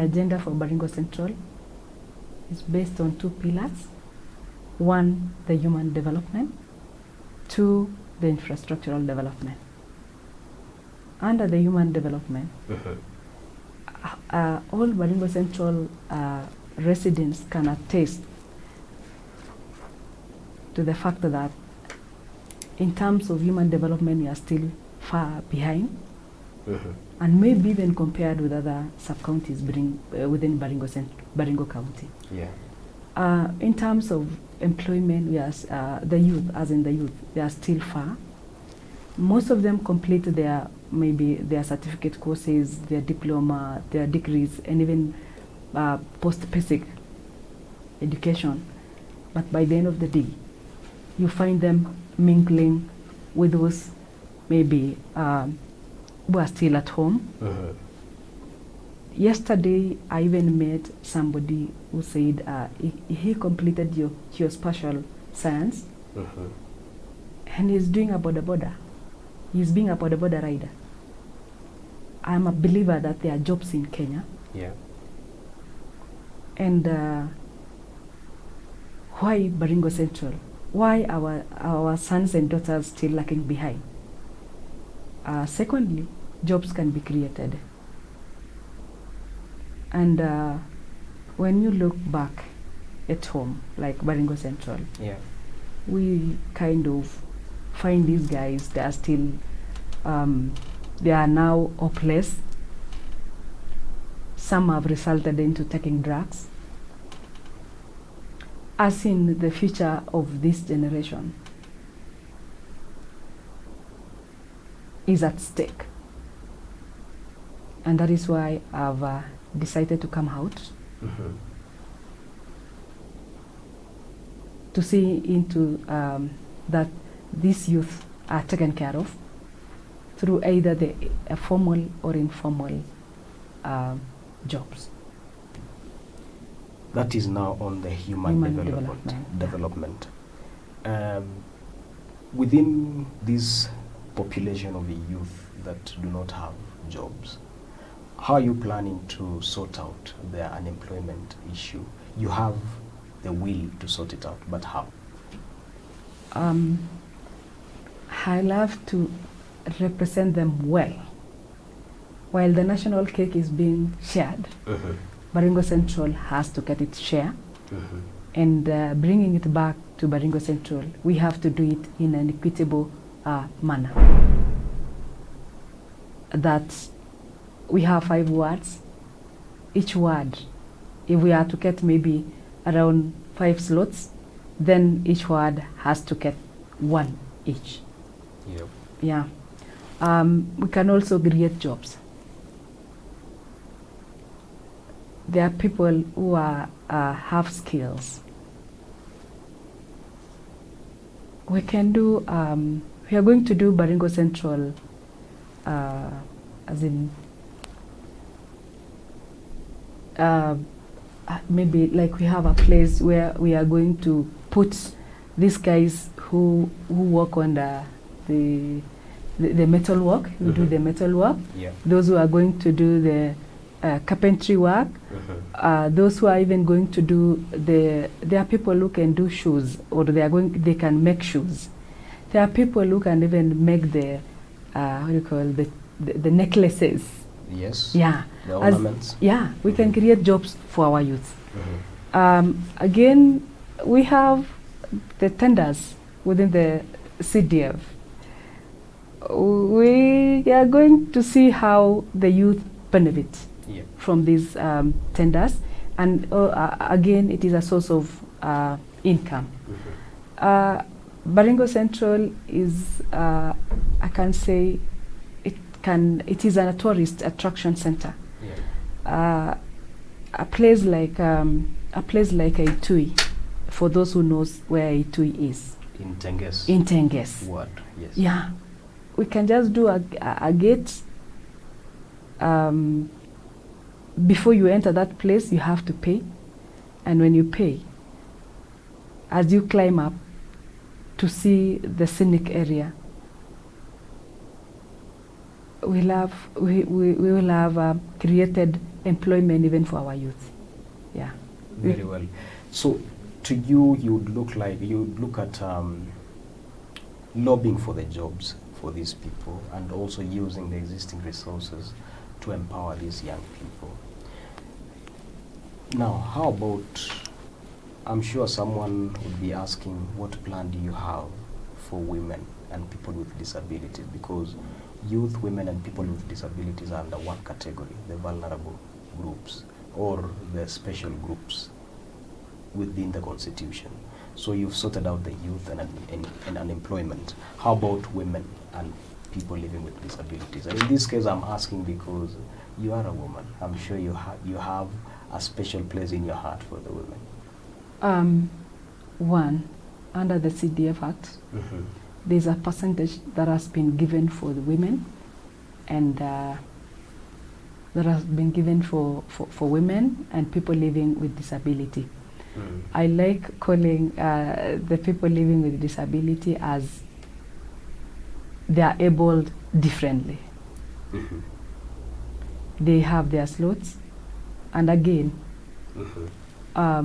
agenda for Baringo Central is based on 2 pillars. 1, the human development. 2, the infrastructural development. Under the human development, all Baringo Central residents can attest to the fact that in terms of human development, we are still far behind, and maybe even compared with other sub-counties within Baringo County. Yeah. In terms of employment, we are, the youth, they are still far. Most of them complete their certificate courses, their diploma, their degrees, and even post-basic education. But by the end of the day, you find them mingling with those maybe who are still at home. Yesterday, I even met somebody who said he completed geospatial science, and he's doing a border. He's being a border rider. I'm a believer that there are jobs in Kenya. Yeah. And why Baringo Central? Why our sons and daughters still lagging behind? Secondly, jobs can be created. And when you look back at home, like Baringo Central, yeah, we kind of find these guys, they are still, they are now hopeless. Some have resulted into taking drugs. As in the future of this generation is at stake. And that is why I've decided to come out to see into that these youth are taken care of through either the formal or informal jobs. That is now on the human development. Within this population of the youth that do not have jobs, how are you planning to sort out their unemployment issue? You have the will to sort it out, but how? I love to represent them well. While the national cake is being shared, Baringo Central has to get its share. And bringing it back to Baringo Central, we have to do it in an equitable manner. That we have 5 wards. Each ward, if we are to get maybe around 5 slots, then each ward has to get 1 each. Yep. Yeah. We can also create jobs. There are people who have skills. We can do, we are going to do Baringo Central as in maybe like we have a place where we are going to put these guys who work on the metal work, who do the metal work, those who are going to do the carpentry work, those who are even going to do there are people who can do shoes, or they can make shoes. There are people who can even make the what do you call the necklaces. Yes. Yeah. The ornaments. Yeah, we can create jobs for our youth. Again, we have the tenders within the CDF. We are going to see how the youth benefit from these tenders, and again, it is a source of income. Baringo Central is, I can say, it is a tourist attraction center. A place like Kiptui, for those who knows where Kiptui is. In Tenges. In Tenges. What? Yes. Yeah, we can just do a gate. Before you enter that place, you have to pay, and when you pay, as you climb up to see the scenic area, we will have created employment even for our youth. Yeah. Very well. So to you, you would look at lobbying for the jobs for these people and also using the existing resources to empower these young people. Now, how about, I'm sure someone would be asking, what plan do you have for women and people with disabilities? Because youth, women, and people with disabilities are under one category, the vulnerable groups or the special groups within the Constitution. So you've sorted out the youth and unemployment. How about women and people living with disabilities? And in this case, I'm asking because you are a woman. I'm sure you have a special place in your heart for the women. One, under the CDF Act, there's a percentage that has been given for the women, and that has been given for women and people living with disability. I like calling the people living with disability as they are abled differently. They have their slots, and again, I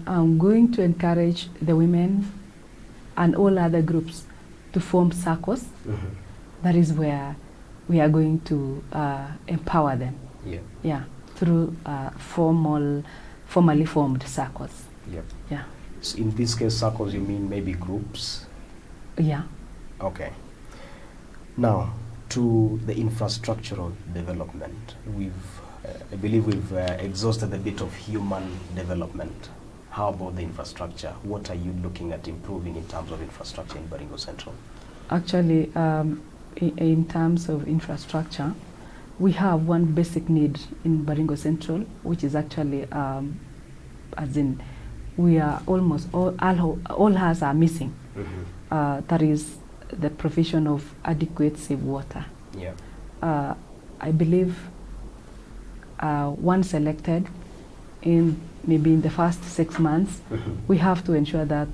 am going to encourage the women and all other groups to form circles. That is where we are going to empower them. Yeah, through formally formed circles. Yeah. So in this case, circles, you mean maybe groups? Yeah. Okay. Now, to the infrastructural development, I believe we've exhausted a bit of human development. How about the infrastructure? What are you looking at improving in terms of infrastructure in Baringo Central? Actually, in terms of infrastructure, we have one basic need in Baringo Central, which is actually, as in, we are almost all hands are missing. That is the provision of adequate safe water. I believe once elected, maybe in the first 6 months, we have to ensure that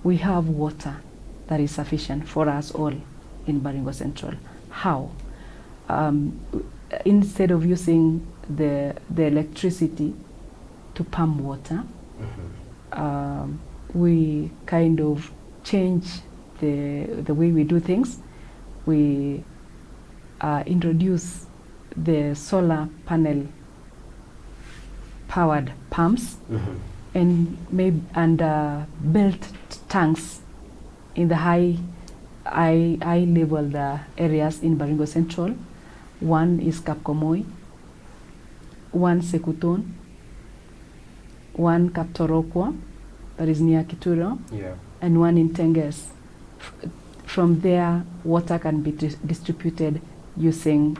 we have water that is sufficient for us all in Baringo Central. How? Instead of using the electricity to pump water, we kind of change the way we do things. We introduce the solar panel powered pumps and built tanks in the high level areas in Baringo Central. One is Kapkomoi, one Sekuton, one Kaptorokwa, that is near Kituro, and one in Tenges. From there, water can be distributed using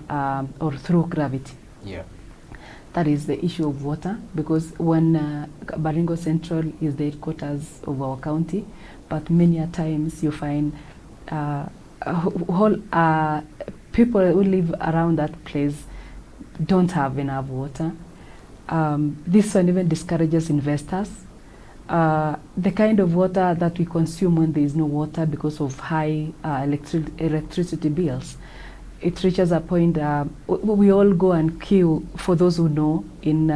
or through gravity. That is the issue of water, because when Baringo Central is the headquarters of our county, but many a times you find people who live around that place don't have enough water. This one even discourages investors. The kind of water that we consume when there is no water because of high electricity bills, it reaches a point we all go and queue, for those who know, in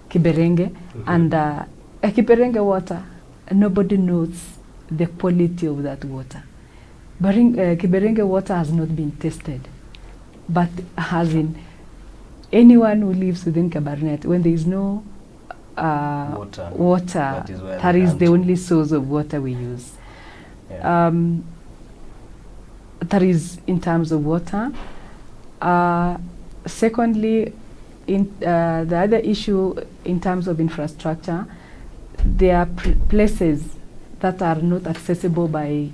Kiberenge, and Kiberenge water, nobody knows the quality of that water. Kiberenge water has not been tested, but as in anyone who lives within Kabarnet, when there is no water, that is the only source of water we use. That is in terms of water. Secondly, in the other issue in terms of infrastructure, there are places that are not accessible by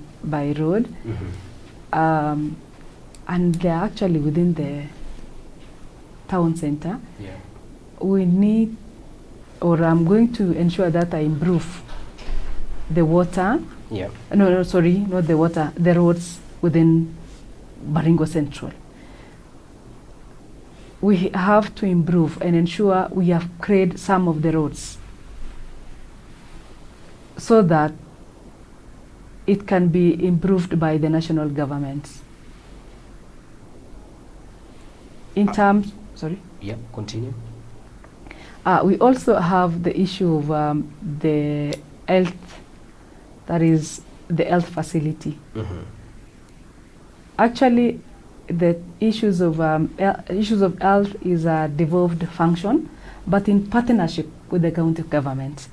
road, and they are actually within the town center. We need, or I'm going to ensure that I improve the water. No, sorry, not the water, the roads within Baringo Central. We have to improve and ensure we upgrade some of the roads so that it can be improved by the national government. In terms, sorry? Yeah, continue. We also have the issue of the health, that is the health facility. Actually, the issues of health is a devolved function, but in partnership with the county government.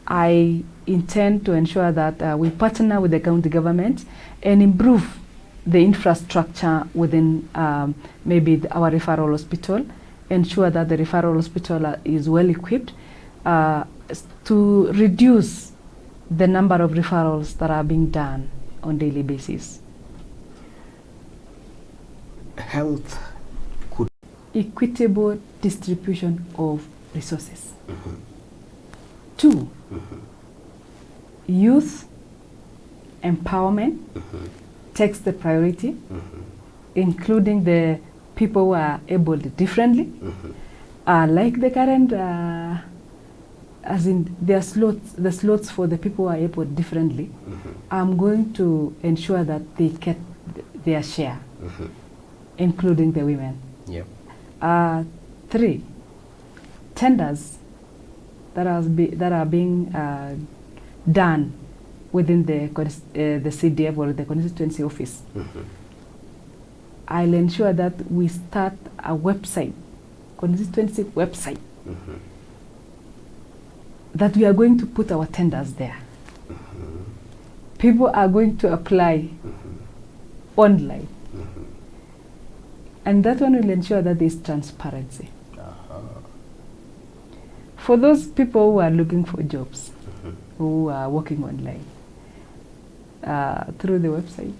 I intend to ensure that we partner with the county government and improve the infrastructure within maybe our referral hospital, ensure that the referral hospital is well equipped to reduce the number of referrals that are being done on daily basis. Health could... Equitable distribution of resources. 2, youth empowerment takes the priority, including the people who are able differently. Like the current, as in the slots for the people who are able differently, I'm going to ensure that they get their share, including the women. 3, tenders that are being done within the CDF or the constituency office. I'll ensure that we start a website, constituency website, that we are going to put our tenders there. People are going to apply online. And that one will ensure that there is transparency. For those people who are looking for jobs, who are working online, through the website,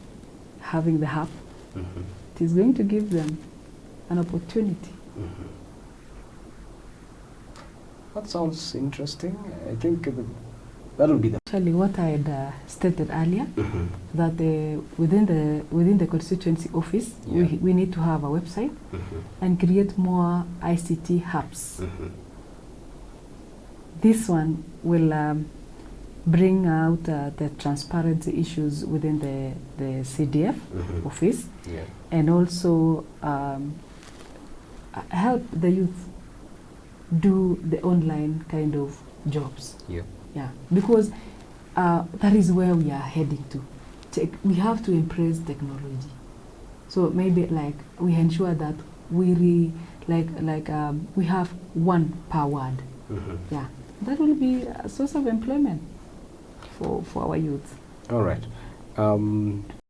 having the app, it is going to give them an opportunity. That sounds interesting. I think that will be the... Actually, what I had stated earlier, that within the constituency office, we need to have a website and create more ICT hubs. This one will bring out the transparency issues within the CDF office, and also help the youth do the online kind of jobs. Because that is where we are heading to. We have to embrace technology. So maybe like we ensure that we we have one per word. That will be a source of employment for our youth. All right.